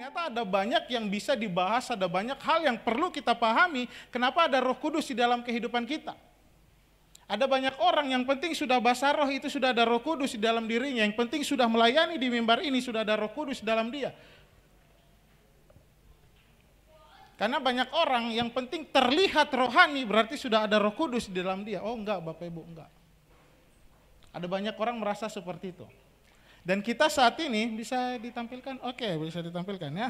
Ternyata ada banyak yang bisa dibahas, ada banyak hal yang perlu kita pahami. Kenapa ada Roh Kudus di dalam kehidupan kita? Ada banyak orang yang penting sudah basar roh, itu sudah ada Roh Kudus di dalam dirinya. Yang penting sudah melayani di mimbar ini, sudah ada Roh Kudus di dalam dia. Karena banyak orang yang penting terlihat rohani berarti sudah ada Roh Kudus di dalam dia. Oh enggak Bapak Ibu, enggak. Ada banyak orang merasa seperti itu. Dan kita saat ini bisa ditampilkan, oke, bisa ditampilkan ya.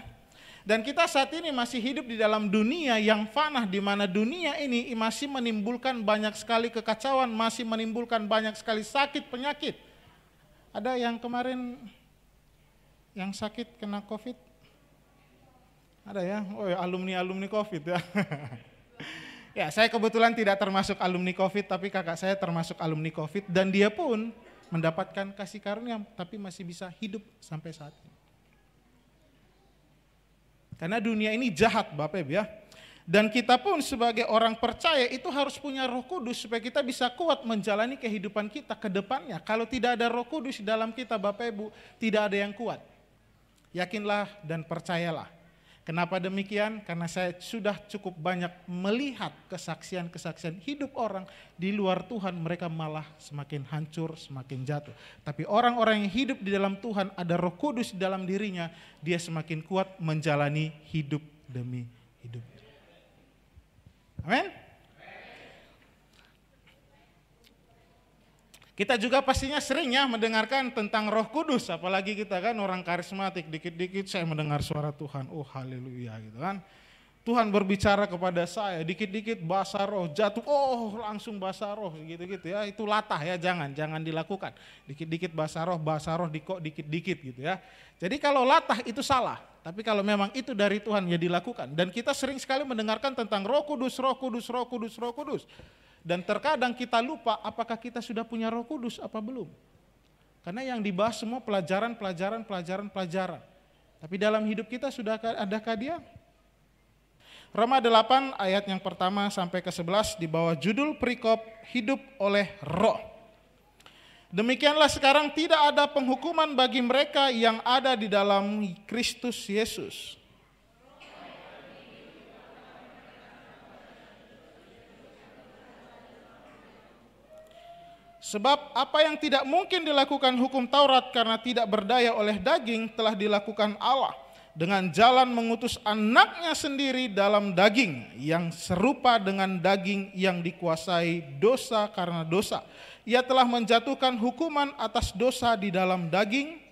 Dan kita saat ini masih hidup di dalam dunia yang fana, di mana dunia ini masih menimbulkan banyak sekali kekacauan, masih menimbulkan banyak sekali sakit, penyakit. Ada yang kemarin yang sakit kena COVID? Ada ya? Oh ya, alumni COVID ya. Ya, saya kebetulan tidak termasuk alumni COVID, tapi kakak saya termasuk alumni COVID, dan dia pun mendapatkan kasih karunia, tapi masih bisa hidup sampai saat ini. Karena dunia ini jahat Bapak Ibu ya. Dan kita pun sebagai orang percaya itu harus punya Roh Kudus supaya kita bisa kuat menjalani kehidupan kita ke depannya. Kalau tidak ada Roh Kudus di dalam kita Bapak Ibu, tidak ada yang kuat. Yakinlah dan percayalah. Kenapa demikian? Karena saya sudah cukup banyak melihat kesaksian-kesaksian hidup orang di luar Tuhan, mereka malah semakin hancur, semakin jatuh. Tapi orang-orang yang hidup di dalam Tuhan, ada Roh Kudus di dalam dirinya, dia semakin kuat menjalani hidup demi hidup. Amin. Kita juga pastinya sering ya mendengarkan tentang Roh Kudus, apalagi kita kan orang karismatik, dikit-dikit saya mendengar suara Tuhan, oh haleluya gitu kan. Tuhan berbicara kepada saya, dikit-dikit bahasa roh jatuh, oh langsung bahasa roh gitu-gitu ya, itu latah ya, jangan dilakukan. Dikit-dikit bahasa roh dikit-dikit gitu ya. Jadi kalau latah itu salah, tapi kalau memang itu dari Tuhan ya dilakukan. Dan kita sering sekali mendengarkan tentang Roh Kudus, Roh Kudus, Roh Kudus, Roh Kudus. Dan terkadang kita lupa apakah kita sudah punya Roh Kudus apa belum. Karena yang dibahas semua pelajaran. Tapi dalam hidup kita sudah adakah dia? Roma 8 ayat yang pertama sampai ke-11 di bawah judul perikop hidup oleh roh. Demikianlah sekarang tidak ada penghukuman bagi mereka yang ada di dalam Kristus Yesus. Sebab apa yang tidak mungkin dilakukan hukum Taurat karena tidak berdaya oleh daging telah dilakukan Allah dengan jalan mengutus anaknya sendiri dalam daging yang serupa dengan daging yang dikuasai dosa karena dosa. Ia telah menjatuhkan hukuman atas dosa di dalam daging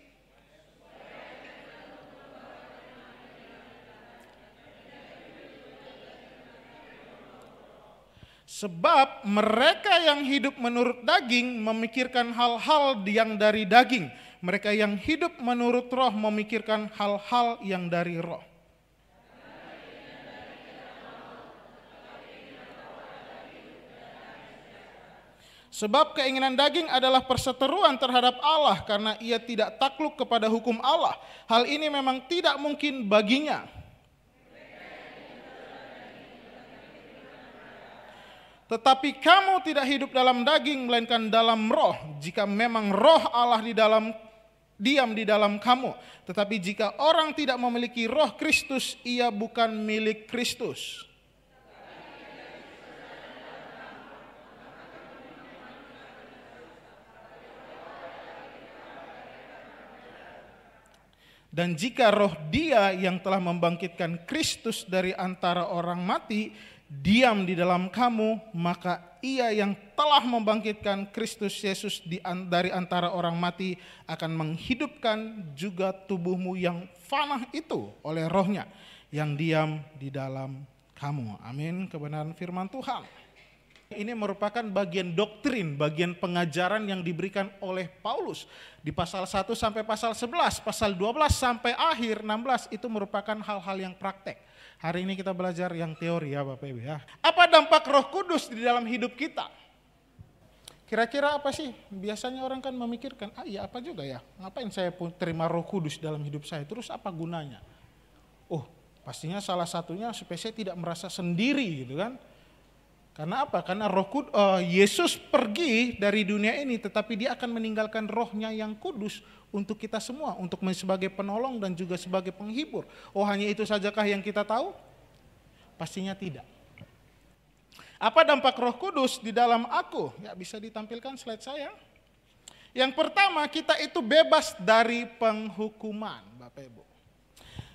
sebab mereka yang hidup menurut daging memikirkan hal-hal yang dari daging. Mereka yang hidup menurut roh memikirkan hal-hal yang dari roh. Sebab keinginan daging adalah perseteruan terhadap Allah karena ia tidak takluk kepada hukum Allah. Hal ini memang tidak mungkin baginya. Tetapi kamu tidak hidup dalam daging, melainkan dalam roh, jika memang roh Allah diam di dalam kamu. Tetapi jika orang tidak memiliki roh Kristus, ia bukan milik Kristus. Dan jika roh Dia yang telah membangkitkan Kristus dari antara orang mati diam di dalam kamu, maka Ia yang telah membangkitkan Kristus Yesus dari antara orang mati akan menghidupkan juga tubuhmu yang fana itu oleh rohnya yang diam di dalam kamu. Amin. Kebenaran firman Tuhan. Ini merupakan bagian doktrin, bagian pengajaran yang diberikan oleh Paulus di pasal 1 sampai pasal 11, pasal 12 sampai akhir 16 itu merupakan hal-hal yang praktek. Hari ini kita belajar yang teori ya Bapak Ibu ya. Apa dampak Roh Kudus di dalam hidup kita? Kira-kira apa sih? Biasanya orang kan memikirkan, iya apa juga ya? Ngapain saya terima Roh Kudus dalam hidup saya? Terus apa gunanya? Oh, pastinya salah satunya supaya saya tidak merasa sendiri gitu kan. Karena apa? Karena Yesus pergi dari dunia ini, tetapi dia akan meninggalkan rohnya yang kudus untuk kita semua, untuk sebagai penolong dan juga sebagai penghibur. Oh, hanya itu sajakah yang kita tahu? Pastinya tidak. Apa dampak Roh Kudus di dalam aku? Ya, bisa ditampilkan slide saya. Yang pertama, kita itu bebas dari penghukuman, Bapak Ibu.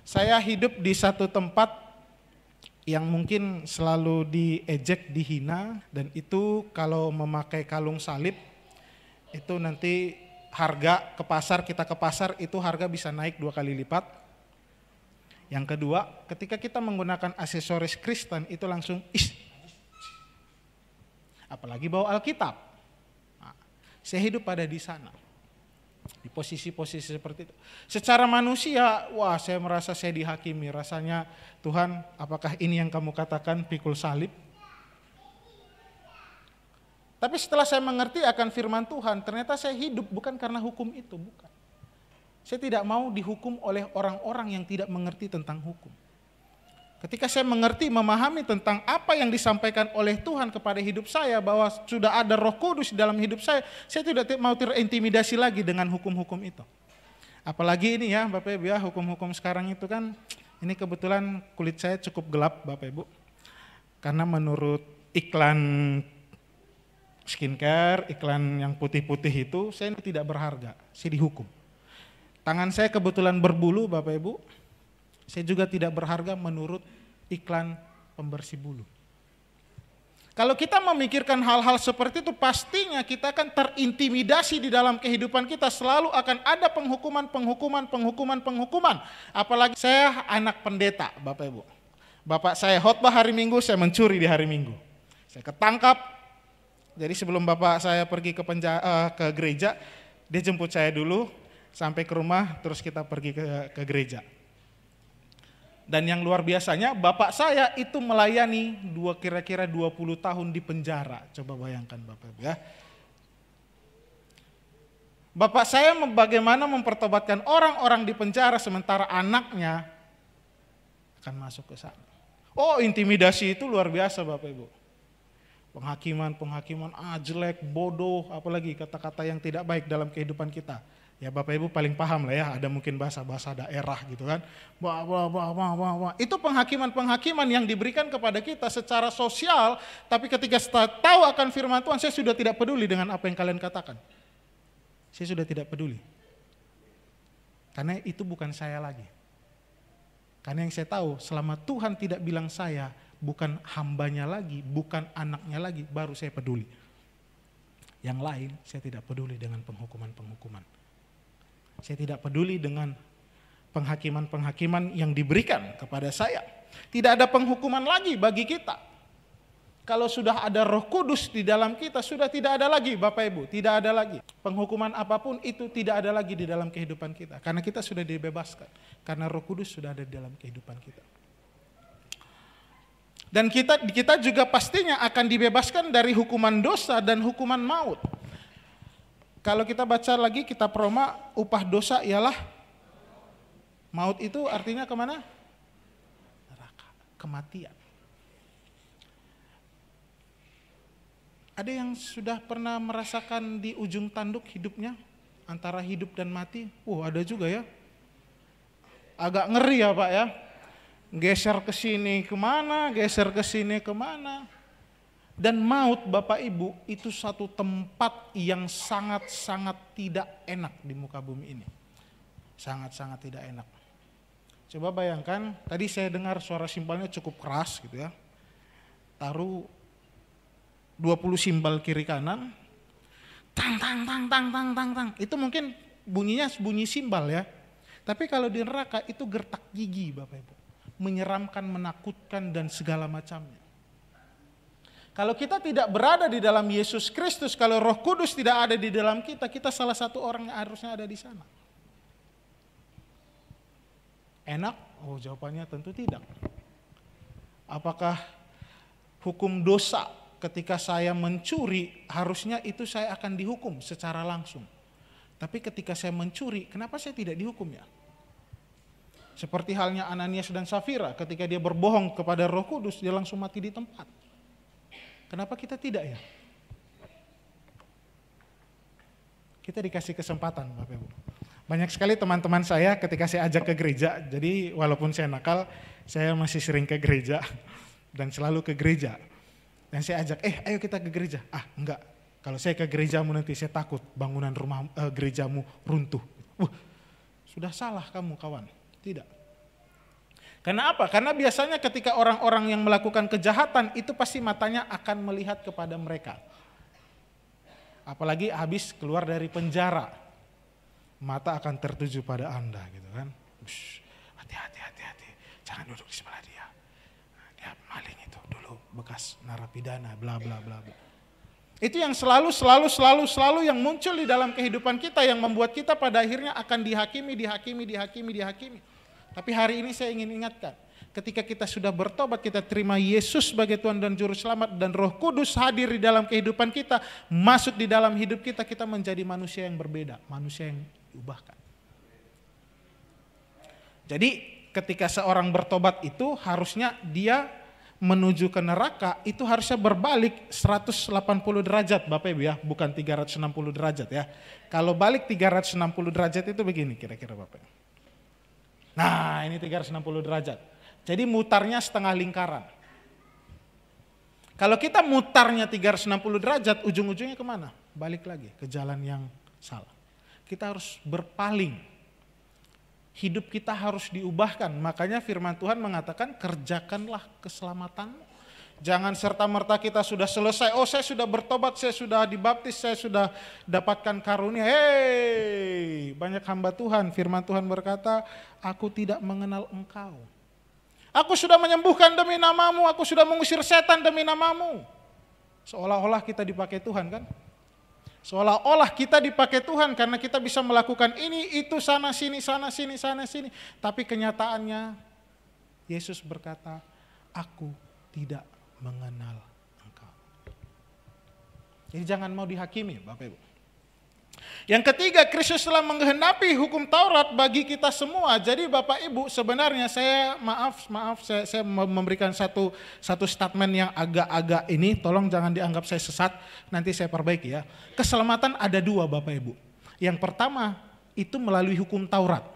Saya hidup di satu tempat yang mungkin selalu diejek, dihina, dan itu kalau memakai kalung salib, itu nanti harga kita ke pasar itu harga bisa naik 2 kali lipat. Yang kedua, ketika kita menggunakan aksesoris Kristen itu langsung apalagi bawa Alkitab. Nah, saya hidup pada di sana. Di posisi-posisi seperti itu. Secara manusia, wah saya merasa saya dihakimi. Rasanya, Tuhan apakah ini yang kamu katakan pikul salib? Tapi setelah saya mengerti akan firman Tuhan, ternyata saya hidup bukan karena hukum itu, bukan. Saya tidak mau dihukum oleh orang-orang yang tidak mengerti tentang hukum. Ketika saya mengerti, memahami tentang apa yang disampaikan oleh Tuhan kepada hidup saya, bahwa sudah ada Roh Kudus di dalam hidup saya tidak mau terintimidasi lagi dengan hukum-hukum itu. Apalagi ini ya Bapak Ibu ya, hukum-hukum sekarang itu kan, ini kebetulan kulit saya cukup gelap Bapak Ibu. Karena menurut iklan skincare, iklan yang putih-putih itu, saya tidak berharga, saya dihukum. Tangan saya kebetulan berbulu Bapak Ibu, saya juga tidak berharga menurut iklan pembersih bulu. Kalau kita memikirkan hal-hal seperti itu, pastinya kita akan terintimidasi di dalam kehidupan kita. Selalu akan ada penghukuman. Apalagi saya anak pendeta, Bapak Ibu. Bapak saya khotbah hari Minggu, saya mencuri di hari Minggu. Saya ketangkap. Jadi sebelum bapak saya pergi ke gereja, dia jemput saya dulu sampai ke rumah, terus kita pergi ke gereja. Dan yang luar biasanya, bapak saya itu melayani kira-kira 20 tahun di penjara. Coba bayangkan Bapak Ibu ya. Bapak saya bagaimana mempertobatkan orang-orang di penjara sementara anaknya akan masuk ke sana. Oh, intimidasi itu luar biasa Bapak Ibu. Penghakiman, jelek, bodoh, apalagi kata-kata yang tidak baik dalam kehidupan kita. Ya Bapak Ibu paling paham lah ya, ada mungkin bahasa-bahasa daerah gitu kan. Itu penghakiman yang diberikan kepada kita secara sosial, tapi ketika saya tahu akan firman Tuhan, saya sudah tidak peduli dengan apa yang kalian katakan. Saya sudah tidak peduli. Karena itu bukan saya lagi. Karena yang saya tahu, selama Tuhan tidak bilang saya, bukan hambanya lagi, bukan anaknya lagi, baru saya peduli. Yang lain, saya tidak peduli dengan penghukuman. Saya tidak peduli dengan penghakiman yang diberikan kepada saya. Tidak ada penghukuman lagi bagi kita. Kalau sudah ada Roh Kudus di dalam kita, sudah tidak ada lagi Bapak Ibu, tidak ada lagi. Penghukuman apapun itu tidak ada lagi di dalam kehidupan kita. Karena kita sudah dibebaskan. Karena Roh Kudus sudah ada di dalam kehidupan kita. Dan kita juga pastinya akan dibebaskan dari hukuman dosa dan hukuman maut. Kalau kita baca lagi kitab Roma, upah dosa ialah maut. Itu artinya kemana? Neraka, kematian. Ada yang sudah pernah merasakan di ujung tanduk hidupnya, antara hidup dan mati? Ada juga ya. Agak ngeri ya Pak ya. Geser ke sini kemana, geser ke sini kemana. Dan maut Bapak Ibu itu satu tempat yang sangat-sangat tidak enak di muka bumi ini. Sangat-sangat tidak enak. Coba bayangkan, tadi saya dengar suara simbalnya cukup keras gitu ya. Taruh 20 simbal kiri kanan. Tang tang tang tang tang tang tang. Itu mungkin bunyinya bunyi simbal ya. Tapi kalau di neraka itu gertak gigi Bapak Ibu. Menyeramkan, menakutkan dan segala macamnya. Kalau kita tidak berada di dalam Yesus Kristus, kalau Roh Kudus tidak ada di dalam kita, kita salah satu orang yang harusnya ada di sana. Enak? Oh, jawabannya tentu tidak. Apakah hukum dosa ketika saya mencuri, harusnya itu saya akan dihukum secara langsung. Tapi ketika saya mencuri, kenapa saya tidak dihukum ya? Seperti halnya Ananias dan Safira, ketika dia berbohong kepada Roh Kudus, dia langsung mati di tempat. Kenapa kita tidak ya? Kita dikasih kesempatan Bapak Ibu. Banyak sekali teman-teman saya ketika saya ajak ke gereja, jadi walaupun saya nakal, saya masih sering ke gereja dan selalu ke gereja. Dan saya ajak, ayo kita ke gereja. Enggak, kalau saya ke gerejamu nanti saya takut bangunan rumah gerejamu runtuh. Sudah salah kamu kawan, tidak. Karena apa? Karena biasanya ketika orang-orang yang melakukan kejahatan itu pasti matanya akan melihat kepada mereka. Apalagi habis keluar dari penjara, mata akan tertuju pada Anda gitu kan. Hati-hati, jangan duduk di sebelah dia. Dia maling itu dulu bekas narapidana, bla bla bla bla. Itu yang selalu yang muncul di dalam kehidupan kita yang membuat kita pada akhirnya akan dihakimi. Tapi hari ini saya ingin ingatkan, ketika kita sudah bertobat, kita terima Yesus sebagai Tuhan dan Juru Selamat dan Roh Kudus hadir di dalam kehidupan kita, masuk di dalam hidup kita, kita menjadi manusia yang berbeda, manusia yang diubahkan. Jadi ketika seorang bertobat itu harusnya dia menuju ke neraka itu harusnya berbalik 180 derajat Bapak Ibu ya, bukan 360 derajat ya. Kalau balik 360 derajat itu begini kira-kira Bapak Ibu. Nah ini 360 derajat. Jadi mutarnya setengah lingkaran. Kalau kita mutarnya 360 derajat, ujung-ujungnya kemana? Balik lagi ke jalan yang salah. Kita harus berpaling. Hidup kita harus diubahkan. Makanya firman Tuhan mengatakan kerjakanlah keselamatanmu. Jangan serta-merta kita sudah selesai, saya sudah bertobat, saya sudah dibaptis, saya sudah dapatkan karunia. Banyak hamba Tuhan, firman Tuhan berkata, aku tidak mengenal engkau. Aku sudah menyembuhkan demi namamu, aku sudah mengusir setan demi namamu. Seolah-olah kita dipakai Tuhan kan? Seolah-olah kita dipakai Tuhan karena kita bisa melakukan ini, itu, sana, sini. Tapi kenyataannya Yesus berkata, aku tidak mengenal engkau. Jadi jangan mau dihakimi Bapak Ibu. Yang ketiga, Kristus telah menggenapi hukum Taurat bagi kita semua. Jadi Bapak Ibu sebenarnya saya memberikan satu statement yang agak-agak ini, tolong jangan dianggap saya sesat, nanti saya perbaiki ya. Keselamatan ada dua Bapak Ibu. Yang pertama itu melalui hukum Taurat.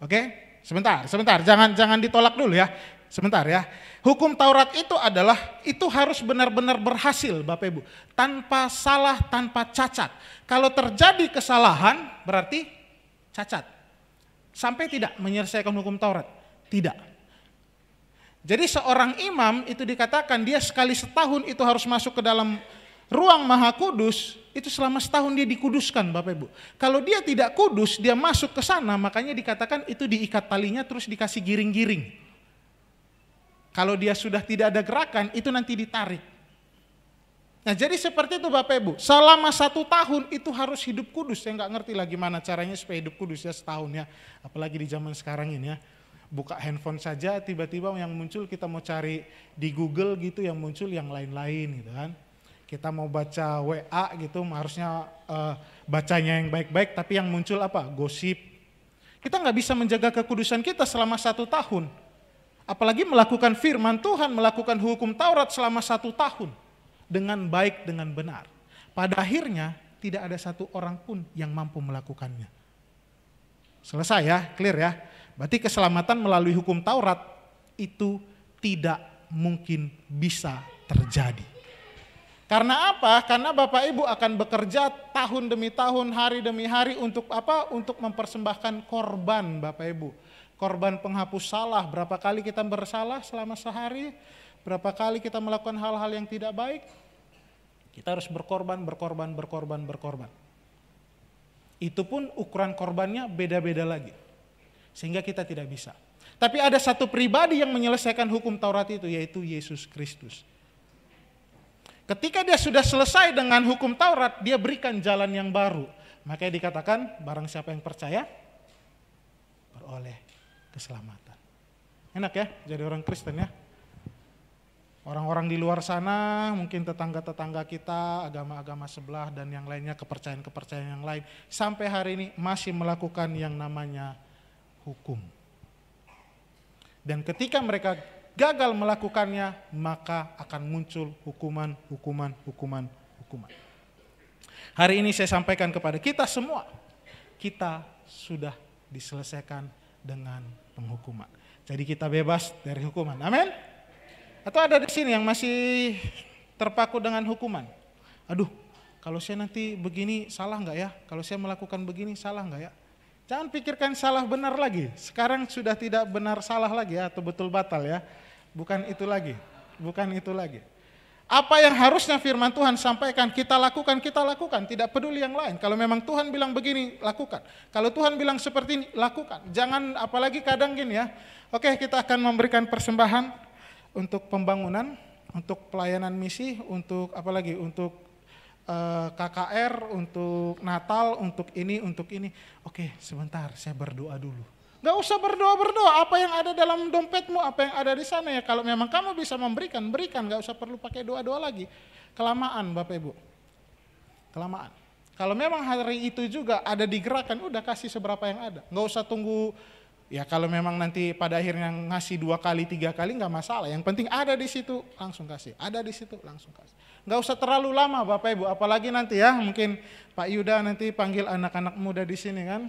Oke? Sebentar, jangan ditolak dulu ya. Sebentar ya. Hukum Taurat itu harus benar-benar berhasil Bapak Ibu. Tanpa salah, tanpa cacat. Kalau terjadi kesalahan berarti cacat. Sampai tidak menyelesaikan hukum Taurat? Tidak. Jadi seorang imam itu dikatakan dia sekali setahun itu harus masuk ke dalam ruang Maha Kudus, itu selama setahun dia dikuduskan Bapak Ibu. Kalau dia tidak kudus, dia masuk ke sana, makanya dikatakan itu diikat talinya terus dikasih giring-giring. Kalau dia sudah tidak ada gerakan, itu nanti ditarik. Nah jadi seperti itu Bapak Ibu, selama 1 tahun itu harus hidup kudus. Saya nggak ngerti lah gimana caranya supaya hidup kudus ya setahun ya. Apalagi di zaman sekarang ini ya. Buka handphone saja tiba-tiba yang muncul kita mau cari di Google gitu yang muncul yang lain-lain gitu kan. Kita mau baca WA gitu harusnya bacanya yang baik-baik tapi yang muncul apa? Gosip. Kita nggak bisa menjaga kekudusan kita selama 1 tahun. Apalagi melakukan firman Tuhan, melakukan hukum Taurat selama 1 tahun. Dengan baik, dengan benar. Pada akhirnya tidak ada satu orang pun yang mampu melakukannya. Selesai ya, clear ya. Berarti keselamatan melalui hukum Taurat itu tidak mungkin bisa terjadi. Karena apa? Karena Bapak Ibu akan bekerja tahun demi tahun, hari demi hari untuk apa? Untuk mempersembahkan korban Bapak Ibu. Korban penghapus salah, berapa kali kita bersalah selama sehari, berapa kali kita melakukan hal-hal yang tidak baik, kita harus berkorban. Itu pun ukuran korbannya beda-beda lagi, sehingga kita tidak bisa. Tapi ada satu pribadi yang menyelesaikan hukum Taurat itu, yaitu Yesus Kristus. Ketika dia sudah selesai dengan hukum Taurat, dia berikan jalan yang baru. Makanya dikatakan, barang siapa yang percaya, beroleh keselamatan. Enak ya jadi orang Kristen ya. Orang-orang di luar sana, mungkin tetangga-tetangga kita, agama-agama sebelah dan yang lainnya, kepercayaan-kepercayaan yang lain, sampai hari ini masih melakukan yang namanya hukum. Dan ketika mereka gagal melakukannya, maka akan muncul hukuman. Hari ini saya sampaikan kepada kita semua, kita sudah diselesaikan dengan penghukuman. Jadi kita bebas dari hukuman. Amin. Atau ada di sini yang masih terpaku dengan hukuman. Aduh, kalau saya nanti begini salah enggak ya? Kalau saya melakukan begini salah enggak ya? Jangan pikirkan salah benar lagi. Sekarang sudah tidak benar salah lagi ya, atau betul batal ya. Bukan itu lagi. Apa yang harusnya firman Tuhan sampaikan, kita lakukan. Tidak peduli yang lain. Kalau memang Tuhan bilang begini, lakukan. Kalau Tuhan bilang seperti ini, lakukan. Jangan, apalagi kadang gini ya. Oke, kita akan memberikan persembahan untuk pembangunan, untuk pelayanan misi, untuk apalagi, untuk KKR, untuk Natal, untuk ini. Oke, sebentar, saya berdoa dulu. Gak usah berdoa, apa yang ada dalam dompetmu, apa yang ada di sana ya. Kalau memang kamu bisa memberikan, berikan, gak usah perlu pakai doa-doa lagi. Kelamaan Bapak Ibu, kelamaan. Kalau memang hari itu juga ada digerakkan, udah kasih seberapa yang ada. Gak usah tunggu, ya kalau memang nanti pada akhirnya ngasih 2 kali, 3 kali gak masalah. Yang penting ada di situ, langsung kasih. Ada di situ, langsung kasih. Gak usah terlalu lama Bapak Ibu, apalagi nanti ya, mungkin Pak Yuda nanti panggil anak-anak muda di sini kan.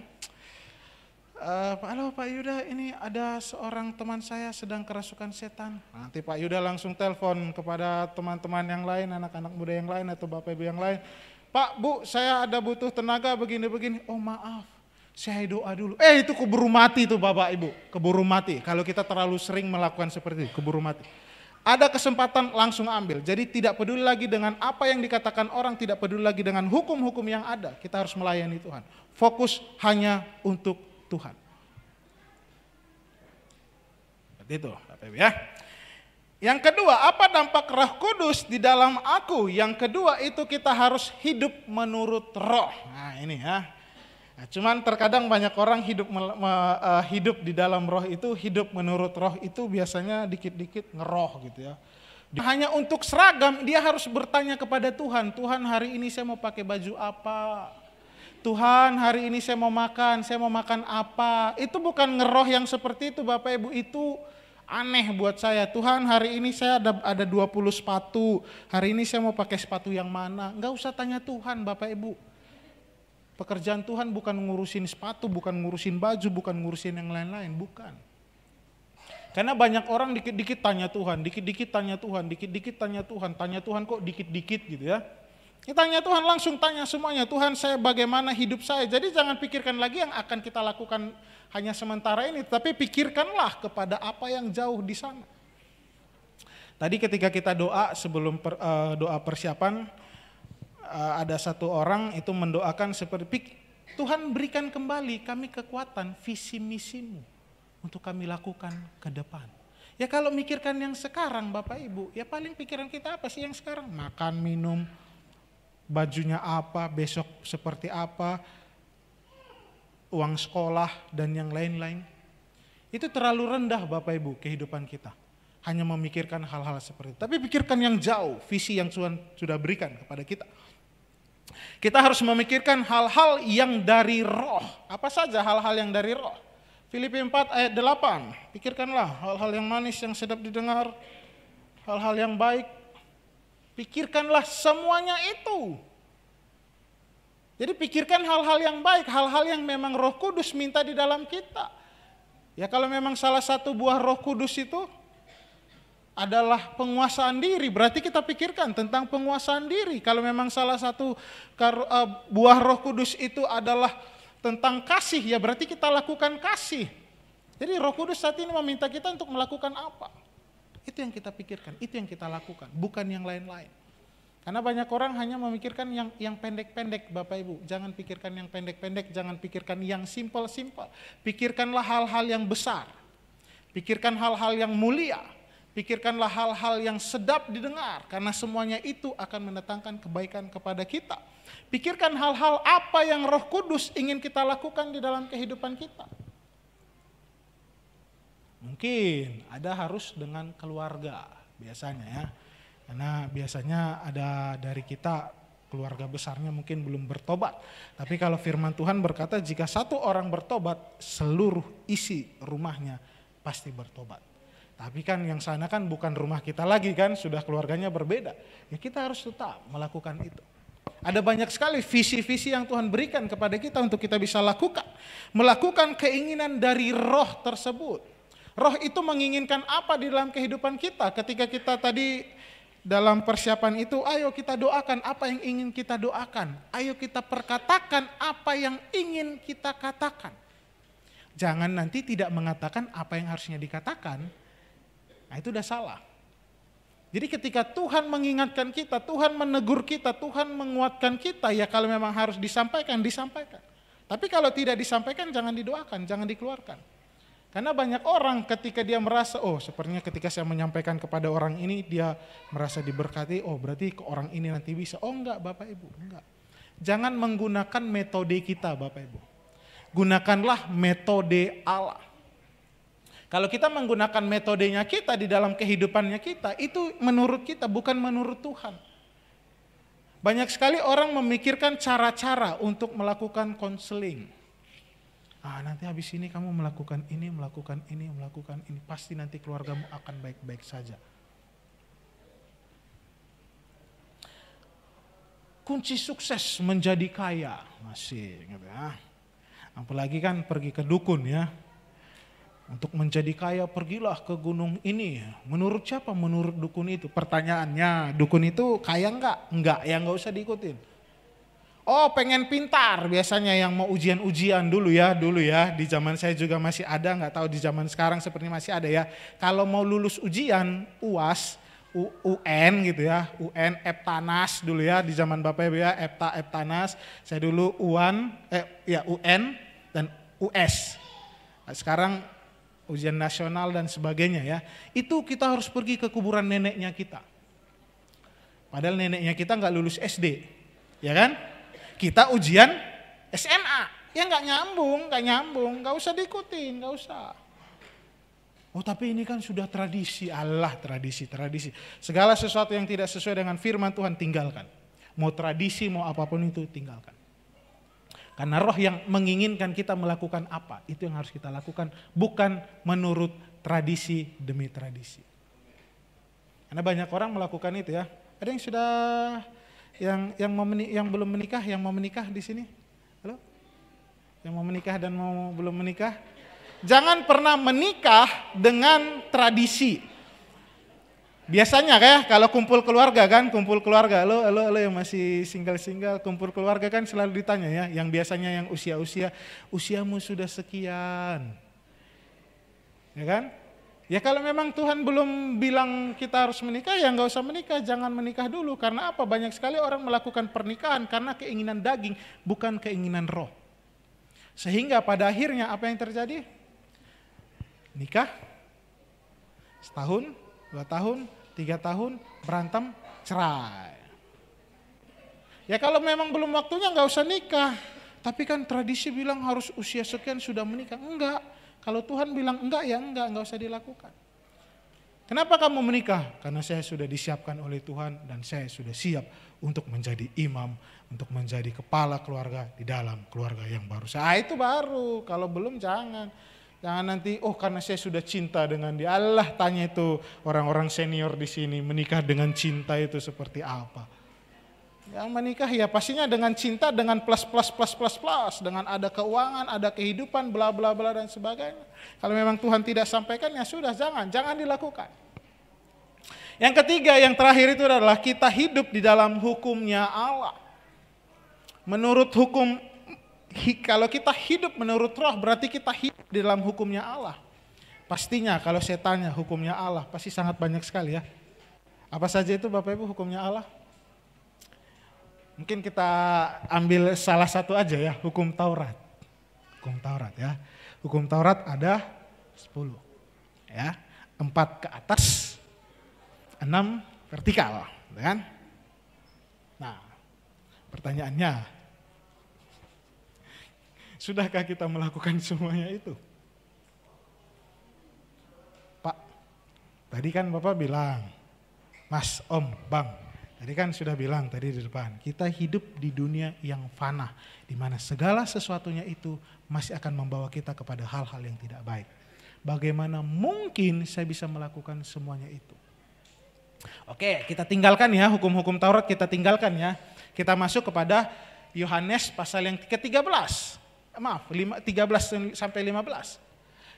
Halo Pak Yuda, ini ada seorang teman saya sedang kerasukan setan. Nanti Pak Yuda langsung telepon kepada teman-teman yang lain, anak-anak muda yang lain atau Bapak Ibu yang lain. Pak, Bu, saya ada butuh tenaga begini-begini. Oh maaf, saya doa dulu. Itu keburu mati tuh Bapak Ibu, keburu mati. Kalau kita terlalu sering melakukan seperti itu, keburu mati. Ada kesempatan langsung ambil. Jadi tidak peduli lagi dengan apa yang dikatakan orang, tidak peduli lagi dengan hukum-hukum yang ada. Kita harus melayani Tuhan. Fokus hanya untuk Tuhan. Seperti itu Bapak Ibu ya. Yang kedua, apa dampak Roh Kudus di dalam aku? Yang kedua itu kita harus hidup menurut Roh. Nah ini ya. Nah, cuman terkadang banyak orang hidup di dalam Roh itu, hidup menurut Roh itu biasanya dikit-dikit ngeroh gitu ya. Hanya untuk seragam dia harus bertanya kepada Tuhan. Tuhan hari ini saya mau pakai baju apa? Tuhan hari ini saya mau makan apa? Itu bukan ngeroh yang seperti itu Bapak Ibu, itu aneh buat saya. Tuhan hari ini saya ada 20 sepatu, hari ini saya mau pakai sepatu yang mana? Enggak usah tanya Tuhan Bapak Ibu. Pekerjaan Tuhan bukan ngurusin sepatu, bukan ngurusin baju, bukan ngurusin yang lain-lain, bukan. Karena banyak orang dikit-dikit tanya Tuhan, dikit-dikit tanya Tuhan kok dikit-dikit gitu ya. Kita tanya Tuhan, langsung tanya semuanya, Tuhan saya bagaimana hidup saya. Jadi jangan pikirkan lagi yang akan kita lakukan hanya sementara ini, tapi pikirkanlah kepada apa yang jauh di sana. Tadi ketika kita doa sebelum doa persiapan, ada satu orang itu mendoakan seperti, Tuhan berikan kembali kami kekuatan visi misimu untuk kami lakukan ke depan. Ya kalau mikirkan yang sekarang Bapak Ibu, ya paling pikiran kita apa sih yang sekarang? Makan, minum, bajunya apa, besok seperti apa, uang sekolah dan yang lain-lain. Itu terlalu rendah Bapak Ibu kehidupan kita. Hanya memikirkan hal-hal seperti itu. Tapi pikirkan yang jauh, visi yang Tuhan sudah berikan kepada kita. Kita harus memikirkan hal-hal yang dari Roh. Apa saja hal-hal yang dari Roh? Filipi 4 ayat 8. Pikirkanlah hal-hal yang manis, yang sedap didengar, hal-hal yang baik. Pikirkanlah semuanya itu. Jadi pikirkan hal-hal yang baik, hal-hal yang memang Roh Kudus minta di dalam kita. Ya kalau memang salah satu buah Roh Kudus itu adalah penguasaan diri, berarti kita pikirkan tentang penguasaan diri. Kalau memang salah satu buah Roh Kudus itu adalah tentang kasih, ya berarti kita lakukan kasih. Jadi Roh Kudus saat ini meminta kita untuk melakukan apa? Itu yang kita pikirkan, itu yang kita lakukan, bukan yang lain-lain. Karena banyak orang hanya memikirkan yang pendek-pendek Bapak Ibu. Jangan pikirkan yang pendek-pendek, jangan pikirkan yang simpel-simpel. Pikirkanlah hal-hal yang besar. Pikirkan hal-hal yang mulia. Pikirkanlah hal-hal yang sedap didengar. Karena semuanya itu akan mendatangkan kebaikan kepada kita. Pikirkan hal-hal apa yang Roh Kudus ingin kita lakukan di dalam kehidupan kita. Mungkin ada harus dengan keluarga biasanya ya. Karena biasanya ada dari kita keluarga besarnya mungkin belum bertobat. Tapi kalau firman Tuhan berkata jika satu orang bertobat, seluruh isi rumahnya pasti bertobat. Tapi kan yang sana kan bukan rumah kita lagi kan, sudah keluarganya berbeda. Ya kita harus tetap melakukan itu. Ada banyak sekali visi-visi yang Tuhan berikan kepada kita untuk kita bisa lakukan. Melakukan keinginan dari roh tersebut. Roh itu menginginkan apa di dalam kehidupan kita. Ketika kita tadi dalam persiapan itu, ayo kita doakan apa yang ingin kita doakan. Ayo kita perkatakan apa yang ingin kita katakan. Jangan nanti tidak mengatakan apa yang harusnya dikatakan. Nah itu udah salah. Jadi ketika Tuhan mengingatkan kita, Tuhan menegur kita, Tuhan menguatkan kita, ya kalau memang harus disampaikan, disampaikan. Tapi kalau tidak disampaikan jangan didoakan, jangan dikeluarkan. Karena banyak orang ketika dia merasa, oh sepertinya ketika saya menyampaikan kepada orang ini dia merasa diberkati, oh berarti ke orang ini nanti bisa. Oh enggak Bapak Ibu, enggak. Jangan menggunakan metode kita Bapak Ibu. Gunakanlah metode Allah. Kalau kita menggunakan metodenya kita di dalam kehidupannya kita, itu menurut kita bukan menurut Tuhan. Banyak sekali orang memikirkan cara-cara untuk melakukan konseling. Nanti habis ini kamu melakukan ini, melakukan ini, melakukan ini. Pasti nanti keluargamu akan baik-baik saja. Kunci sukses menjadi kaya. Masih gitu ya. Apalagi kan pergi ke dukun ya. Untuk menjadi kaya pergilah ke gunung ini. Menurut siapa? Menurut dukun itu. Pertanyaannya, dukun itu kaya enggak? Enggak, ya enggak usah diikutin. Oh pengen pintar, biasanya yang mau ujian-ujian dulu ya, di zaman saya juga masih ada, nggak tahu di zaman sekarang seperti masih ada ya. Kalau mau lulus ujian, UAS, UN gitu ya, UN, Eptanas dulu ya, di zaman Bapak Ibu ya, Eptanas, saya dulu UN dan US. Nah, sekarang ujian nasional dan sebagainya ya, itu kita harus pergi ke kuburan neneknya kita. Padahal neneknya kita nggak lulus SD, ya kan? Kita ujian SMA, ya nggak nyambung, nggak usah diikutin, nggak usah. Oh tapi ini kan sudah tradisi, Allah tradisi. Segala sesuatu yang tidak sesuai dengan firman Tuhan tinggalkan. Mau tradisi, mau apapun itu tinggalkan. Karena roh yang menginginkan kita melakukan apa, itu yang harus kita lakukan, bukan menurut tradisi demi tradisi. Karena banyak orang melakukan itu ya. Ada yang sudah yang belum menikah, yang mau menikah di sini? Halo? Yang mau menikah dan belum menikah? Jangan pernah menikah dengan tradisi. Biasanya kayak kalau kumpul keluarga, lo yang masih single, kumpul keluarga kan selalu ditanya ya, yang biasanya yang usiamu sudah sekian. Ya kan? Ya kalau memang Tuhan belum bilang kita harus menikah, ya nggak usah menikah, jangan menikah dulu. Karena apa? Banyak sekali orang melakukan pernikahan karena keinginan daging, bukan keinginan roh. Sehingga pada akhirnya apa yang terjadi? Nikah, setahun, 2 tahun, 3 tahun, berantem, cerai. Ya kalau memang belum waktunya nggak usah nikah. Tapi kan tradisi bilang harus usia sekian sudah menikah. Enggak. Kalau Tuhan bilang enggak, ya enggak usah dilakukan. Kenapa kamu menikah? Karena saya sudah disiapkan oleh Tuhan dan saya sudah siap untuk menjadi imam, untuk menjadi kepala keluarga di dalam keluarga yang baru. Itu baru, kalau belum jangan. Jangan nanti, karena saya sudah cinta dengan dia. Allah tanya itu orang-orang senior di sini, menikah dengan cinta itu seperti apa? Yang menikah ya pastinya dengan cinta, dengan plus, dengan ada keuangan, ada kehidupan, bla bla bla dan sebagainya. Kalau memang Tuhan tidak sampaikan ya sudah, jangan dilakukan. Yang ketiga, yang terakhir itu adalah kita hidup di dalam hukumnya Allah. Menurut hukum, kalau kita hidup menurut roh berarti kita hidup di dalam hukumnya Allah. Pastinya kalau saya tanya hukumnya Allah pasti sangat banyak sekali ya. Apa saja itu Bapak Ibu hukumnya Allah? Mungkin kita ambil salah satu aja ya, hukum Taurat. Hukum Taurat ya. Hukum Taurat ada 10. Ya, 4 ke atas, 6 vertikal, kan? Nah, pertanyaannya, sudahkah kita melakukan semuanya itu? Pak, tadi kan Bapak bilang, Mas, Om, Bang, tadi kan sudah bilang tadi di depan, kita hidup di dunia yang fana, di mana segala sesuatunya itu masih akan membawa kita kepada hal-hal yang tidak baik. Bagaimana mungkin saya bisa melakukan semuanya itu? Oke, kita tinggalkan ya hukum-hukum Taurat, kita tinggalkan ya. Kita masuk kepada Yohanes pasal yang ke-13. Maaf, 13 sampai 15.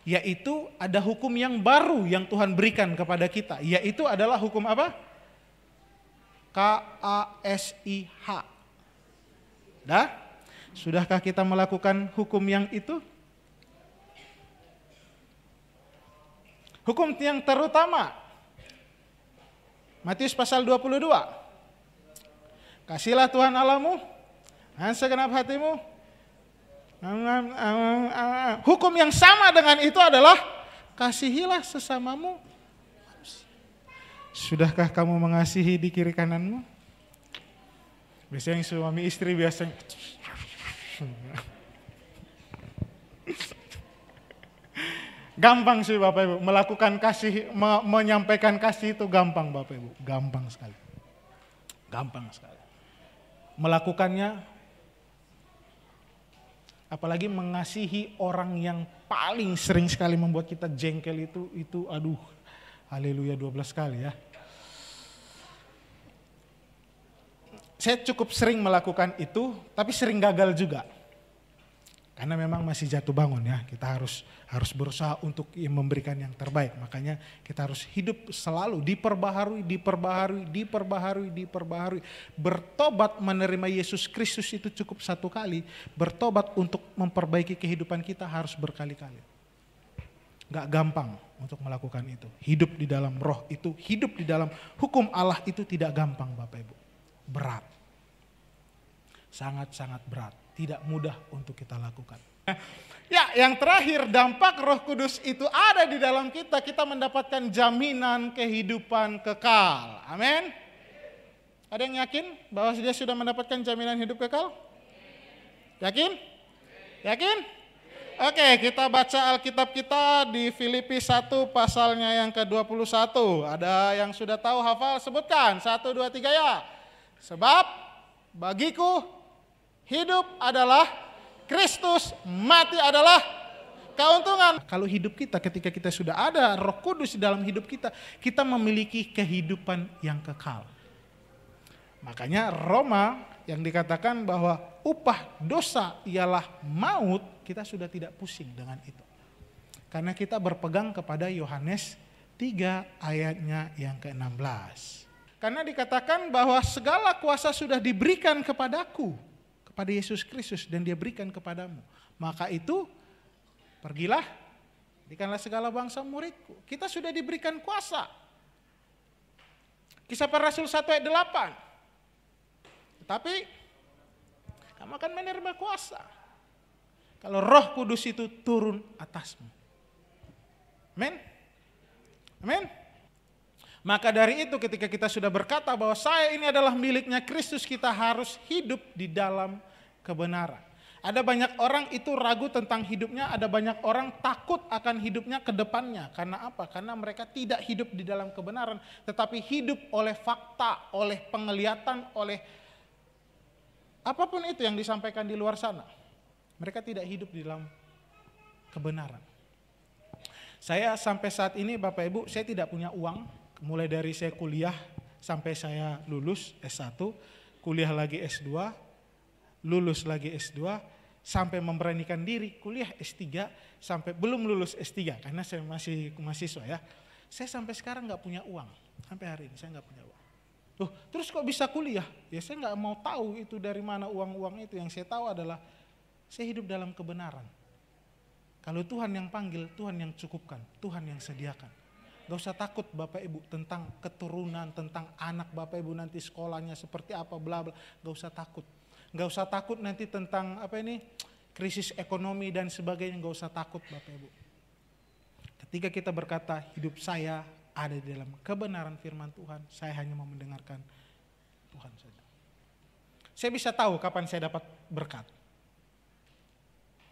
Yaitu ada hukum yang baru yang Tuhan berikan kepada kita. Yaitu adalah hukum apa? KASIH. Dah? Sudahkah kita melakukan hukum yang itu? Hukum yang terutama. Matius pasal 22. Kasihlah Tuhan Allahmu dengan segenap hatimu. Hukum yang sama dengan itu adalah kasihilah sesamamu. Sudahkah kamu mengasihi di kiri kananmu? Biasanya suami istri biasanya gampang sih Bapak Ibu, melakukan kasih, menyampaikan kasih itu gampang Bapak Ibu, gampang sekali. Gampang sekali. Melakukannya, apalagi mengasihi orang yang paling sering sekali membuat kita jengkel itu aduh, haleluya 12 kali ya. Saya cukup sering melakukan itu, tapi sering gagal juga. Karena memang masih jatuh bangun ya, kita harus berusaha untuk memberikan yang terbaik. Makanya kita harus hidup selalu diperbaharui. Bertobat menerima Yesus Kristus itu cukup satu kali, bertobat untuk memperbaiki kehidupan kita harus berkali-kali. Gak gampang untuk melakukan itu. Hidup di dalam roh itu, hidup di dalam hukum Allah itu tidak gampang Bapak Ibu. Berat. Sangat-sangat berat. Tidak mudah untuk kita lakukan. Ya, yang terakhir dampak Roh Kudus itu ada di dalam kita. Kita mendapatkan jaminan kehidupan kekal. Amin. Ada yang yakin bahwa dia sudah mendapatkan jaminan hidup kekal? Yakin? Yakin? Oke, kita baca Alkitab kita di Filipi 1 pasalnya yang ke-21. Ada yang sudah tahu hafal? Sebutkan. 1, 2, 3 ya. Sebab bagiku hidup adalah Kristus, mati adalah keuntungan. Kalau hidup kita ketika kita sudah ada Roh Kudus di dalam hidup kita, kita memiliki kehidupan yang kekal. Makanya Roma yang dikatakan bahwa upah dosa ialah maut, kita sudah tidak pusing dengan itu. Karena kita berpegang kepada Yohanes 3 ayatnya yang ke-16. Karena dikatakan bahwa segala kuasa sudah diberikan kepadaku, kepada Yesus Kristus, dan dia berikan kepadamu. Maka itu, pergilah, jadikanlah segala bangsa muridku. Kita sudah diberikan kuasa. Kisah Para Rasul 1 ayat 8. Tetapi, kamu akan menerima kuasa kalau Roh Kudus itu turun atasmu. Amin. Amin. Maka dari itu ketika kita sudah berkata bahwa saya ini adalah miliknya Kristus, kita harus hidup di dalam kebenaran. Ada banyak orang itu ragu tentang hidupnya, ada banyak orang takut akan hidupnya ke depannya. Karena apa? Karena mereka tidak hidup di dalam kebenaran, tetapi hidup oleh fakta, oleh penglihatan, oleh apapun itu yang disampaikan di luar sana. Mereka tidak hidup di dalam kebenaran. Saya sampai saat ini Bapak Ibu, saya tidak punya uang. Mulai dari saya kuliah sampai saya lulus S1, kuliah lagi S2, lulus lagi S2, sampai memberanikan diri kuliah S3, sampai belum lulus S3 karena saya masih mahasiswa ya. Saya sampai sekarang nggak punya uang, sampai hari ini saya nggak punya uang. Loh, terus kok bisa kuliah? Ya saya nggak mau tahu itu dari mana uang-uang itu. Yang saya tahu adalah saya hidup dalam kebenaran. Kalau Tuhan yang panggil, Tuhan yang cukupkan, Tuhan yang sediakan. Gak usah takut Bapak Ibu tentang keturunan, tentang anak Bapak Ibu nanti sekolahnya seperti apa, bla bla. Gak usah takut. Gak usah takut nanti tentang krisis ekonomi dan sebagainya. Gak usah takut Bapak Ibu. Ketika kita berkata hidup saya ada di dalam kebenaran firman Tuhan, saya hanya mau mendengarkan Tuhan saja. Saya bisa tahu kapan saya dapat berkat.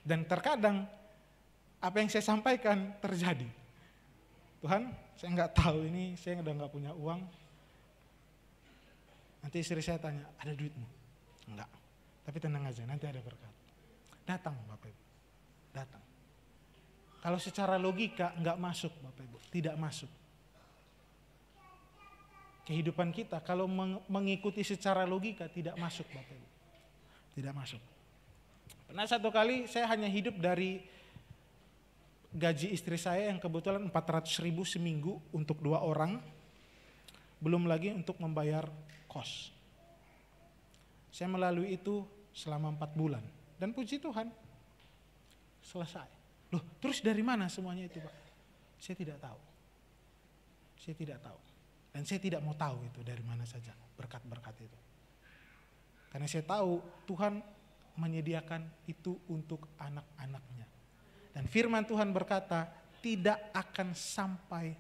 Dan terkadang apa yang saya sampaikan terjadi. Tuhan, saya nggak tahu ini, saya udah nggak punya uang. Nanti istri saya tanya, ada duitmu? Enggak, tapi tenang aja, nanti ada berkat. Datang Bapak Ibu, datang. Kalau secara logika nggak masuk Bapak Ibu, tidak masuk. Kehidupan kita kalau mengikuti secara logika tidak masuk Bapak Ibu. Tidak masuk. Pernah satu kali saya hanya hidup dari gaji istri saya yang kebetulan 400.000 seminggu untuk 2 orang. Belum lagi untuk membayar kos. Saya melalui itu selama 4 bulan. Dan puji Tuhan, selesai. Loh, terus dari mana semuanya itu Pak? Saya tidak tahu. Saya tidak tahu. Dan saya tidak mau tahu itu dari mana saja berkat-berkat itu. Karena saya tahu Tuhan menyediakan itu untuk anak-anaknya. Dan firman Tuhan berkata, tidak akan sampai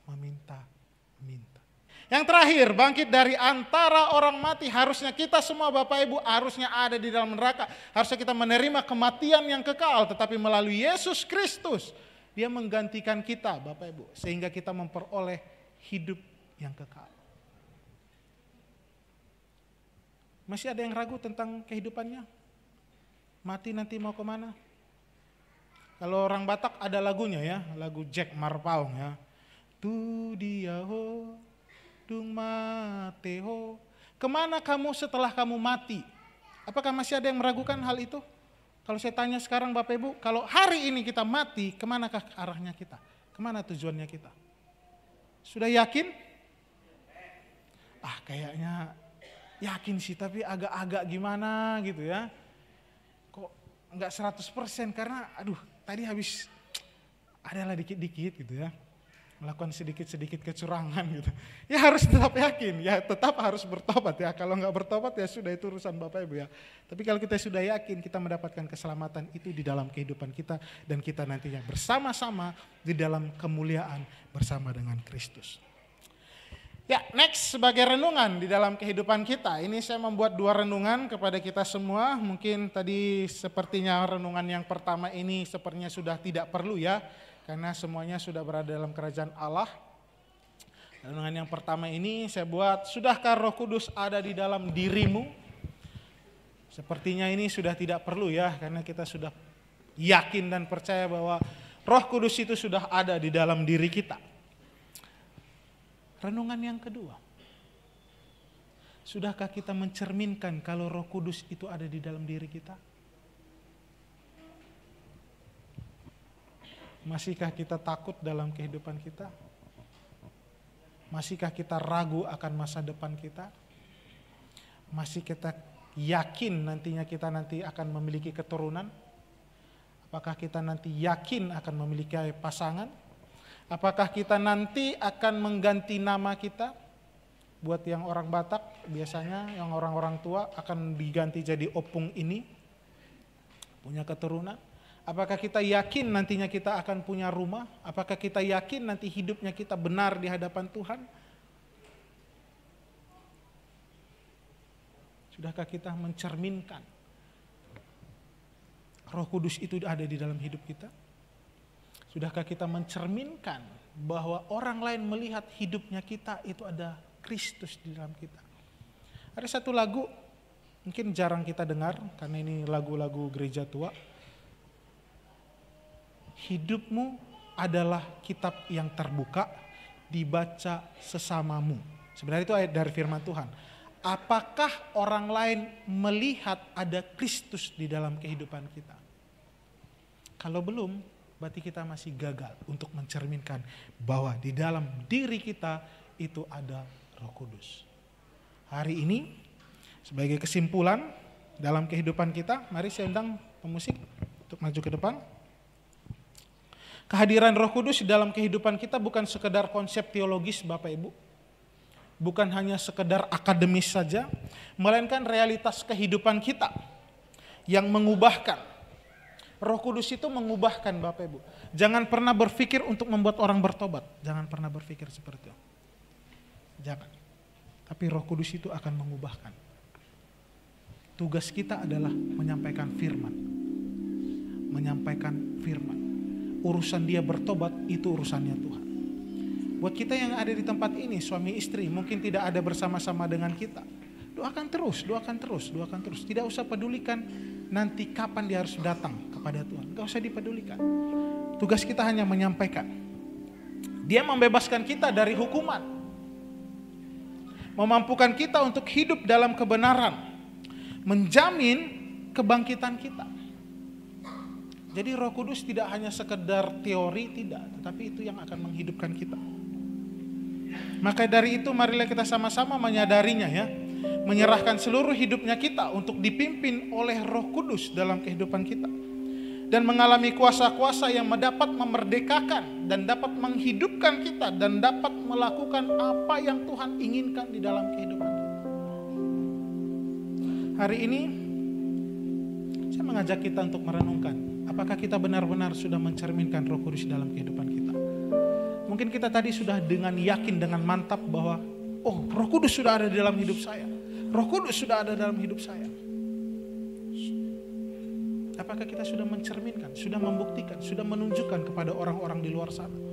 meminta-minta. Yang terakhir, bangkit dari antara orang mati. Harusnya kita semua Bapak Ibu harusnya ada di dalam neraka. Harusnya kita menerima kematian yang kekal. Tetapi melalui Yesus Kristus, Dia menggantikan kita Bapak Ibu. Sehingga kita memperoleh hidup yang kekal. Masih ada yang ragu tentang kehidupannya? Mati nanti mau kemana? Kalau orang Batak ada lagunya ya, lagu Jack Marpaung ya. Tu dia ho, dung mate ho. Kemana kamu setelah kamu mati? Apakah masih ada yang meragukan hal itu? Kalau saya tanya sekarang Bapak Ibu, kalau hari ini kita mati, kemanakah arahnya kita? Kemana tujuannya kita? Sudah yakin? Kayaknya yakin sih, tapi agak-agak gimana gitu ya. Kok enggak 100% karena tadi habis adalah dikit-dikit gitu ya. Melakukan sedikit-sedikit kecurangan gitu. Ya harus tetap yakin, ya tetap harus bertobat ya. Kalau enggak bertobat ya sudah, itu urusan Bapak Ibu ya. Tapi kalau kita sudah yakin, kita mendapatkan keselamatan itu di dalam kehidupan kita. Dan kita nantinya bersama-sama di dalam kemuliaan bersama dengan Kristus. Ya, next sebagai renungan di dalam kehidupan kita. Ini saya membuat 2 renungan kepada kita semua. Mungkin tadi sepertinya renungan yang pertama ini sepertinya sudah tidak perlu ya. Karena semuanya sudah berada dalam kerajaan Allah. Renungan yang pertama ini saya buat, sudahkah Roh Kudus ada di dalam dirimu? Sepertinya ini sudah tidak perlu ya. Karena kita sudah yakin dan percaya bahwa Roh Kudus itu sudah ada di dalam diri kita. Renungan yang kedua, sudahkah kita mencerminkan kalau Roh Kudus itu ada di dalam diri kita? Masihkah kita takut dalam kehidupan kita? Masihkah kita ragu akan masa depan kita? Masih kita yakin nantinya kita nanti akan memiliki keturunan? Apakah kita nanti yakin akan memiliki pasangan? Apakah kita nanti akan mengganti nama kita? Buat yang orang Batak biasanya yang orang-orang tua akan diganti jadi opung ini. Punya keturunan. Apakah kita yakin nantinya kita akan punya rumah? Apakah kita yakin nanti hidupnya kita benar di hadapan Tuhan? Sudahkah kita mencerminkan Roh Kudus itu ada di dalam hidup kita? Sudahkah kita mencerminkan bahwa orang lain melihat hidupnya kita itu ada Kristus di dalam kita? Ada satu lagu, mungkin jarang kita dengar karena ini lagu-lagu gereja tua. Hidupmu adalah kitab yang terbuka, dibaca sesamamu. Sebenarnya itu ayat dari firman Tuhan. Apakah orang lain melihat ada Kristus di dalam kehidupan kita? Kalau belum, berarti kita masih gagal untuk mencerminkan bahwa di dalam diri kita itu ada Roh Kudus. Hari ini sebagai kesimpulan dalam kehidupan kita, mari saya undang pemusik untuk maju ke depan. Kehadiran Roh Kudus di dalam kehidupan kita bukan sekedar konsep teologis Bapak Ibu. Bukan hanya sekedar akademis saja, melainkan realitas kehidupan kita yang mengubahkan. Roh Kudus itu mengubahkan Bapak Ibu. Jangan pernah berpikir untuk membuat orang bertobat. Jangan pernah berpikir seperti itu. Jangan. Tapi Roh Kudus itu akan mengubahkan. Tugas kita adalah menyampaikan firman. Menyampaikan firman. Urusan dia bertobat itu urusannya Tuhan. Buat kita yang ada di tempat ini, suami istri mungkin tidak ada bersama-sama dengan kita. Doakan terus, doakan terus, doakan terus. Tidak usah pedulikan nanti kapan dia harus datang kepada Tuhan. Gak usah dipedulikan. Tugas kita hanya menyampaikan. Dia membebaskan kita dari hukuman. Memampukan kita untuk hidup dalam kebenaran. Menjamin kebangkitan kita. Jadi Roh Kudus tidak hanya sekedar teori, tidak. Tetapi itu yang akan menghidupkan kita. Maka dari itu marilah kita sama-sama menyadarinya ya. Menyerahkan seluruh hidupnya kita untuk dipimpin oleh Roh Kudus dalam kehidupan kita. Dan mengalami kuasa-kuasa yang dapat memerdekakan dan dapat menghidupkan kita dan dapat melakukan apa yang Tuhan inginkan di dalam kehidupan kita. Hari ini saya mengajak kita untuk merenungkan, apakah kita benar-benar sudah mencerminkan Roh Kudus dalam kehidupan kita. Mungkin kita tadi sudah dengan yakin, dengan mantap bahwa Roh Kudus sudah ada di dalam hidup saya. Roh Kudus sudah ada dalam hidup saya. Apakah kita sudah mencerminkan, sudah membuktikan, sudah menunjukkan kepada orang-orang di luar sana